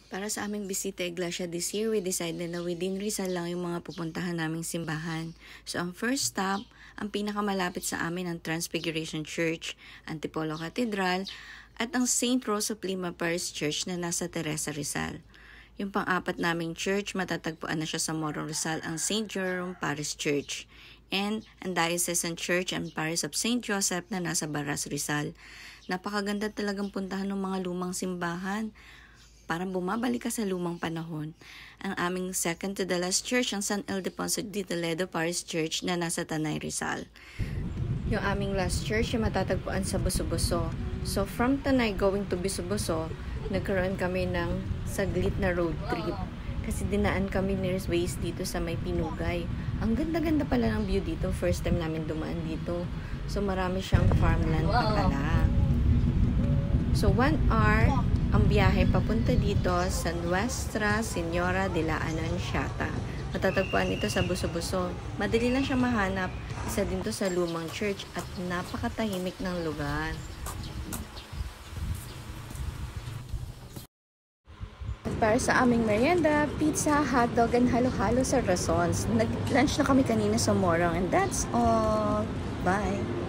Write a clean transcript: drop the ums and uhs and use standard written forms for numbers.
Para sa aming bisita Iglesia this year, we decided na within Rizal lang yung mga pupuntahan naming simbahan. So ang first stop, ang pinakamalapit sa amin ang Transfiguration Church, Antipolo Cathedral, at ang St. Rose of Lima Parish Church na nasa Teresa Rizal. Yung pang-apat naming church, matatagpuan na siya sa Morong Rizal, ang St. Jerome Parish Church. And ang Diocesan Church and Parish of St. Joseph na nasa Baras Rizal. Napakaganda talagang puntahan ng mga lumang simbahan. Parang bumabalik ka sa lumang panahon. Ang aming second to the last church, ang San Ildefonso de Toledo Parish Church na nasa Tanay Rizal. Yung aming last church, yung matatagpuan sa Buso-Buso. So from Tanay going to Buso-Buso, nagkaroon kami ng saglit na road trip. Kasi dinaan kami ni Waze dito sa may Pinugay. Ang ganda-ganda pala ng view dito. First time namin dumaan dito. So marami siyang farmland pa pala. So 1 hour ang biyahe papunta dito sa Nuestra Señora de la Anunciata. Matatagpuan ito sa Buso-Buso. Madali lang siya mahanap. Isa din to sa lumang church at napakatahimik ng lugar. At para sa aming merienda, pizza, hotdog, and halo-halo sa Razons. Nag-lunch na kami kanina sa Morong and that's all. Bye!